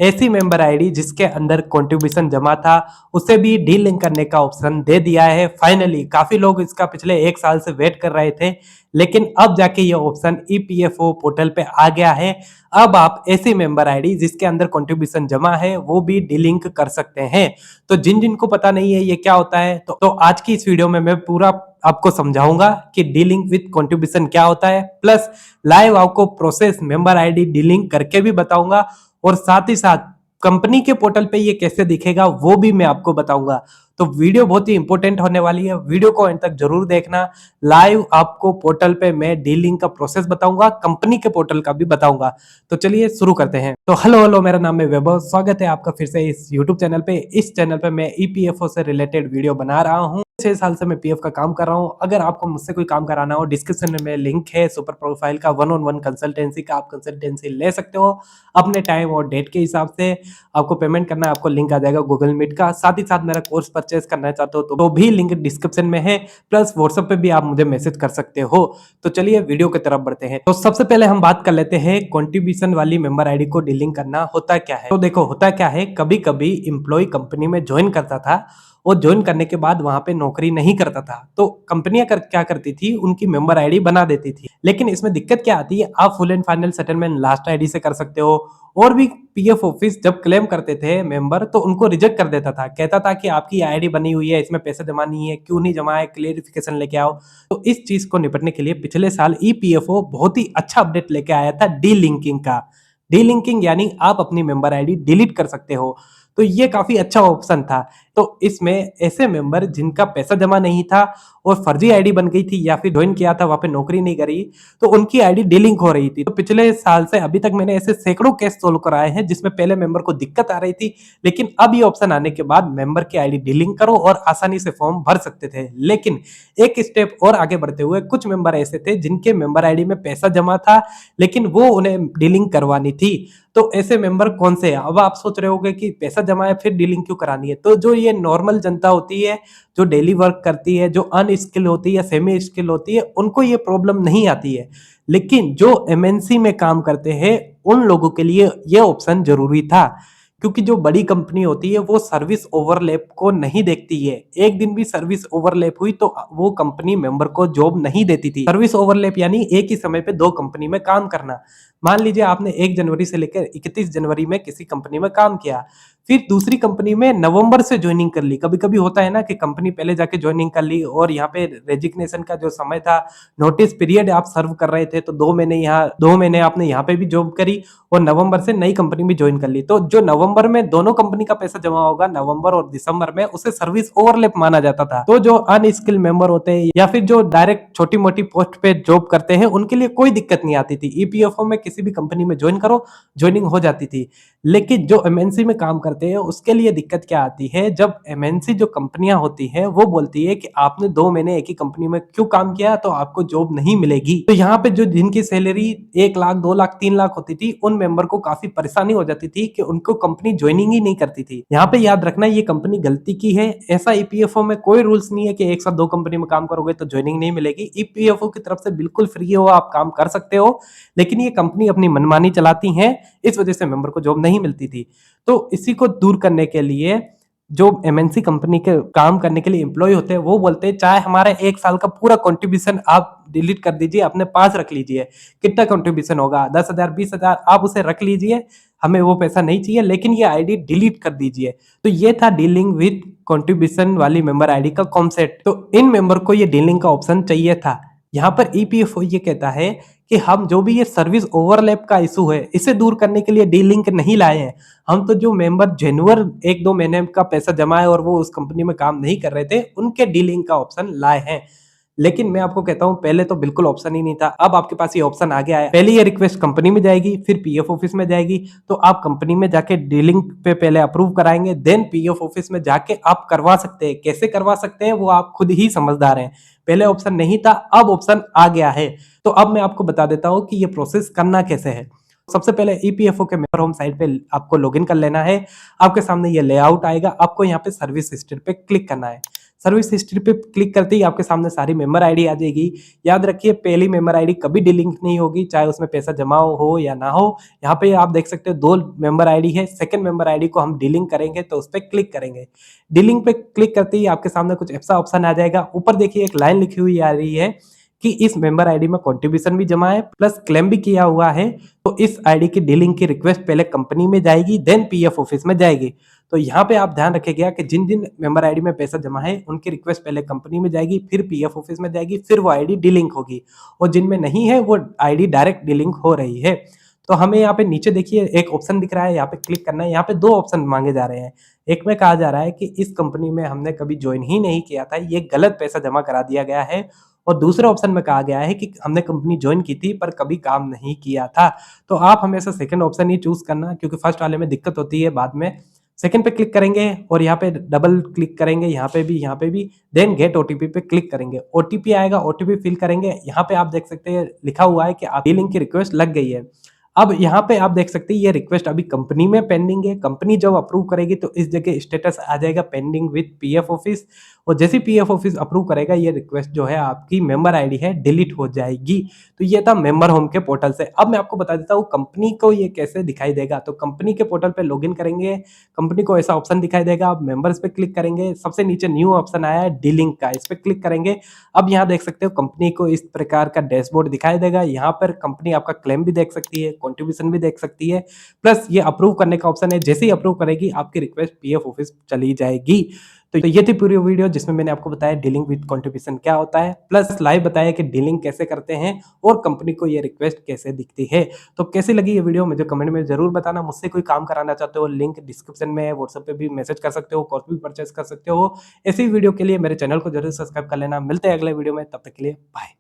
ऐसी member ID जिसके अंदर कंट्रीब्यूशन जमा था उसे भी डी लिंक करने का ऑप्शन दे दिया है। फाइनली काफी लोग इसका पिछले 1 साल से वेट कर रहे थे, लेकिन अब जाके ये ऑप्शन ईपीएफओ पोर्टल पे आ गया है। अब आप ऐसी मेंबर आईडी जिसके अंदर कंट्रीब्यूशन जमा है वो भी डी लिंक कर सकते हैं। तो जिन जिन को पता नहीं है ये क्या होता है, तो आज की इस वीडियो में मैं पूरा आपको समझाऊंगा कि डी लिंक विद कंट्रीब्यूशन क्या होता है, प्लस लाइव आपको process member ID D link करके भी बताऊंगा, और साथ ही साथ कंपनी के पोर्टल पे ये कैसे दिखेगा वो भी मैं आपको बताऊंगा। तो वीडियो बहुत ही इंपॉर्टेंट होने वाली है, वीडियो को एंड तक जरूर देखना। लाइव आपको पोर्टल पे मैं डी लिंक का प्रोसेस बताऊंगा, कंपनी के पोर्टल का भी बताऊंगा। तो चलिए शुरू करते हैं। तो हेलो, मेरा नाम है वैभव, स्वागत है आपका फिर से इस यूट्यूब चैनल पे। इस चैनल पे मैं ईपीएफओ से रिलेटेड वीडियो बना रहा हूँ। 6 साल से मैं पीएफ का काम कर रहा हूँ। अगर आपको मुझसे कोई काम कराना हो, डिस्क्रिप्शन में लिंक है सुपर प्रोफाइल का, 1-on-1 कंसल्टेंसी का। आप कंसल्टेंसी ले सकते हो अपने टाइम और डेट के हिसाब से। आपको पेमेंट करना है, आपको लिंक आ जाएगा गूगल मीट का। साथ ही साथ मेरा कोर्स परचेज करना चाहते हो तो भी लिंक डिस्क्रिप्शन में है, प्लस व्हाट्सएप पे भी आप मुझे मैसेज कर सकते हो। तो चलिए वीडियो की तरफ बढ़ते हैं। तो सबसे पहले हम बात कर लेते हैं कंट्रीब्यूशन वाली मेंबर आईडी को डीलिंक करना होता क्या है। तो देखो होता क्या है, कभी कभी एम्प्लॉय कंपनी में ज्वाइन करता था और ज्वाइन करने के बाद वहां पे नौकरी नहीं करता था, तो कंपनियां क्या करती थी, उनकी मेंबर आईडी बना देती थी। लेकिन इसमें दिक्कत क्या आती है, आप full and final settlement last ID से कर सकते हो। और भी पीएफ ऑफिस जब क्लेम करते थे मेंबर तो उनको रिजेक्ट कर देता था, कहता था कि आपकी आईडी बनी हुई है, इसमें पैसे जमा नहीं है, क्यों नहीं जमा है, क्लियरिफिकेशन लेके आओ। तो इस चीज को निपटने के लिए पिछले साल ईपीएफओ बहुत ही अच्छा अपडेट लेके आया था डी लिंकिंग का। डी लिंकिंग यानी आप अपनी मेंबर आईडी डिलीट कर सकते हो। तो ये काफी अच्छा ऑप्शन था। तो इसमें ऐसे मेंबर जिनका पैसा जमा नहीं था और फर्जी आईडी बन गई थी, या फिर ज्वाइन किया था वहां पे नौकरी नहीं करी, तो उनकी आईडी डीलिंक हो रही थी। तो पिछले साल से अभी तक मैंने ऐसे सैकड़ों केस सोल्व कराए हैं जिसमें पहले मेंबर को दिक्कत आ रही थी, लेकिन अब ये ऑप्शन आने के बाद मेंबर की आईडी डीलिंक करो और आसानी से फॉर्म भर सकते थे। लेकिन एक स्टेप और आगे बढ़ते हुए कुछ मेंबर ऐसे थे जिनके मेंबर आईडी में पैसा जमा था, लेकिन वो उन्हें डीलिंक करवानी थी। तो ऐसे मेंबर कौन से हैं? अब आप सोच रहे होंगे कि पैसा जमा है फिर डीलिंग क्यों करानी है। तो जो ये नॉर्मल जनता होती है, जो डेली वर्क करती है, जो अनस्किल होती है या सेमी स्किल होती है, उनको ये प्रॉब्लम नहीं आती है। लेकिन जो एमएनसी में काम करते हैं उन लोगों के लिए ये ऑप्शन जरूरी था, क्योंकि जो बड़ी कंपनी होती है वो सर्विस ओवरलैप को नहीं देखती है। एक दिन भी सर्विस ओवरलैप हुई तो वो कंपनी मेंबर को जॉब नहीं देती थी। सर्विस ओवरलैप यानी एक ही समय पे दो कंपनी में काम करना। मान लीजिए आपने 1 जनवरी से लेकर 31 जनवरी में किसी कंपनी में काम किया, फिर दूसरी कंपनी में नवंबर से ज्वाइनिंग कर ली। कभी कभी होता है ना कि कंपनी पहले जाके ज्वाइनिंग कर ली और यहाँ पे रेजिग्नेशन का जो समय था, नोटिस पीरियड आप सर्व कर रहे थे, तो 2 महीने आपने यहाँ पे भी जॉब करी और नवंबर से नई कंपनी भी ज्वाइन कर ली। तो जो नवंबर में दोनों कंपनी का पैसा जमा होगा नवंबर और दिसंबर में, उसे सर्विस ओवरलैप माना जाता था। तो जो अनस्किल मेंबर होते हैं या फिर जो डायरेक्ट छोटी मोटी पोस्ट पे जॉब करते हैं उनके लिए कोई दिक्कत नहीं आती थी। ईपीएफओ में किसी भी कंपनी में ज्वाइन करो, ज्वाइनिंग हो जाती थी। लेकिन जो एमएनसी में काम करते हैं उसके लिए दिक्कत क्या आती है, जब एमएनसी जो कंपनियां होती है वो बोलती है कि आपने 2 महीने एक ही कंपनी में क्यों काम किया तो आपको जॉब नहीं मिलेगी। तो यहाँ पे जो जिनकी सैलरी 1 लाख 2 लाख 3 लाख होती थी, उन मेंबर को काफी परेशानी हो जाती थी कि उनको कंपनी ज्वाइनिंग ही नहीं करती थी। यहाँ पे याद रखना ये कंपनी गलती की है। ऐसा ईपीएफओ में कोई रूल्स नहीं है कि एक साथ 2 कंपनी में काम करोगे तो ज्वाइनिंग नहीं मिलेगी। ईपीएफओ की तरफ से बिल्कुल फ्री हो, आप काम कर सकते हो, लेकिन ये कंपनी अपनी मनमानी चलाती है, इस वजह से मेंबर को जॉब नहीं मिलती थी। तो इसी को दूर करने के लिए जो एमएनसी कंपनी के काम करने के लिए एम्प्लॉय होते हैं वो बोलते हैं चाहे हमारा 1 साल का पूरा कंट्रीब्यूशन आप डिलीट कर दीजिए, अपने पास रख लीजिए। कितना कंट्रीब्यूशन होगा, 10,000 20,000, आप उसे रख लीजिए, हमें वो पैसा नहीं चाहिए, लेकिन ये आईडी डिलीट कर दीजिए। तो ये था डीलिंग विद कंट्रीब्यूशन वाली मेंबर आईडी का कॉन्सेप्ट। तो इन मेंबर को ये डीलिंग का ऑप्शन चाहिए था। यहाँ पर ईपीएफओ ये कहता है कि हम जो भी ये सर्विस ओवरलैप का इशू है इसे दूर करने के लिए डी लिंक नहीं लाए हैं। हम तो जो मेंबर जेन्युइन 1-2 महीने का पैसा जमा है और वो उस कंपनी में काम नहीं कर रहे थे उनके डी लिंक का ऑप्शन लाए हैं। लेकिन मैं आपको कहता हूं पहले तो बिल्कुल ऑप्शन ही नहीं था, अब आपके पास ये ऑप्शन आ गया है। पहले ये रिक्वेस्ट कंपनी में जाएगी, फिर पीएफ ऑफिस में जाएगी, तो आप कंपनी में जाके डीलिंग पे पहले अप्रूव कराएंगे, देन पीएफ ऑफिस में जाके आप करवा सकते हैं। कैसे करवा सकते हैं वो आप खुद ही समझदार हैं। पहले ऑप्शन नहीं था, अब ऑप्शन आ गया है। तो अब मैं आपको बता देता हूं कि ये प्रोसेस करना कैसे है। सबसे पहले ईपीएफओ के मेंबर होम साइट पे आपको लॉगिन कर लेना है। आपके सामने ये लेआउट आएगा, आपको यहाँ पे सर्विस हिस्ट्री पे क्लिक करना है। सर्विस हिस्ट्री पे क्लिक करते ही आपके सामने सारी मेंबर आईडी आ जाएगी। याद रखिए पहली मेंबर आईडी कभी डिलिंक नहीं होगी, चाहे उसमें पैसा जमा हो या ना हो। यहाँ पे आप देख सकते हो 2 मेंबर आईडी है, सेकंड मेंबर आईडी को हम डिलिंक करेंगे तो उस पे क्लिक करेंगे। डिलिंक पे क्लिक करते ही आपके सामने कुछ ऐसा ऑप्शन आ जाएगा। ऊपर देखिए एक लाइन लिखी हुई आ रही है कि इस मेंबर आईडी में कंट्रीब्यूशन भी जमा है प्लस क्लेम भी किया हुआ है, तो इस आईडी की डिलिंक की रिक्वेस्ट पहले कंपनी में जाएगी देन पीएफ ऑफिस में जाएगी। तो यहाँ पे आप ध्यान रखिएगा कि जिन जिन मेंबर आईडी में पैसा जमा है उनकी रिक्वेस्ट पहले कंपनी में जाएगी, फिर पीएफ ऑफिस में जाएगी, फिर वो आईडी डिलिंक होगी, और जिनमें नहीं है वो आईडी डायरेक्ट डिलिंक हो रही है। तो हमें यहाँ पे नीचे देखिए एक ऑप्शन दिख रहा है, यहाँ पे क्लिक करना है। यहाँ पे 2 ऑप्शन मांगे जा रहे हैं। एक में कहा जा रहा है कि इस कंपनी में हमने कभी ज्वाइन ही नहीं किया था, ये गलत पैसा जमा करा दिया गया है, और दूसरे ऑप्शन में कहा गया है कि हमने कंपनी ज्वाइन की थी पर कभी काम नहीं किया था। तो आप हमेशा सेकंड ऑप्शन ही चूज करना, क्योंकि फर्स्ट वाले में दिक्कत होती है बाद में। सेकंड पे क्लिक करेंगे और यहाँ पे डबल क्लिक करेंगे, यहाँ पे भी, देन गेट ओटीपी पे क्लिक करेंगे। ओटीपी आएगा, ओटीपी फिल करेंगे। यहाँ पे आप देख सकते हैं लिखा हुआ है कि आपकी लिंक की रिक्वेस्ट लग गई है। अब यहाँ पे आप देख सकते हैं ये रिक्वेस्ट अभी कंपनी में पेंडिंग है। कंपनी जब अप्रूव करेगी तो इस जगह स्टेटस आ जाएगा पेंडिंग विद पीएफ ऑफिस, और जैसे पीएफ ऑफिस अप्रूव करेगा ये रिक्वेस्ट जो है आपकी मेंबर आईडी है डिलीट हो जाएगी। तो ये था मेंबर होम के पोर्टल से। अब मैं आपको बता देता हूँ कंपनी को ये कैसे दिखाई देगा। तो कंपनी के पोर्टल पे लॉगिन करेंगे, कंपनी को ऐसा ऑप्शन दिखाई देगा। आप मेंबर्स पे क्लिक करेंगे, सबसे नीचे न्यू ऑप्शन आया है डीलिंक का, इस पे क्लिक करेंगे। अब यहाँ देख सकते हो कंपनी को इस प्रकार का डैशबोर्ड दिखाई देगा। यहाँ पर कंपनी आपका क्लेम भी देख सकती है, कंट्रीब्यूशन भी देख सकती है, प्लस ये अप्रूव करने का ऑप्शन है। जैसे ही अप्रूव करेगी आपकी रिक्वेस्ट पीएफ ऑफिस चली जाएगी। तो ये थी पूरी वीडियो जिसमें मैंने आपको बताया डीलिंग विद कंट्रीब्यूशन क्या होता है, प्लस लाइव बताया कि डीलिंग कैसे करते हैं और कंपनी को ये रिक्वेस्ट कैसे दिखती है। तो कैसी लगी ये वीडियो मुझे कमेंट में जरूर बताना। मुझसे कोई काम कराना चाहते हो लिंक डिस्क्रिप्शन में है, व्हाट्सएप पे भी मैसेज कर सकते हो, कोर्स भी परचेस कर सकते हो। ऐसी वीडियो के लिए मेरे चैनल को जरूर सब्सक्राइब कर लेना। मिलते हैं अगले वीडियो में, तब तक के लिए बाय।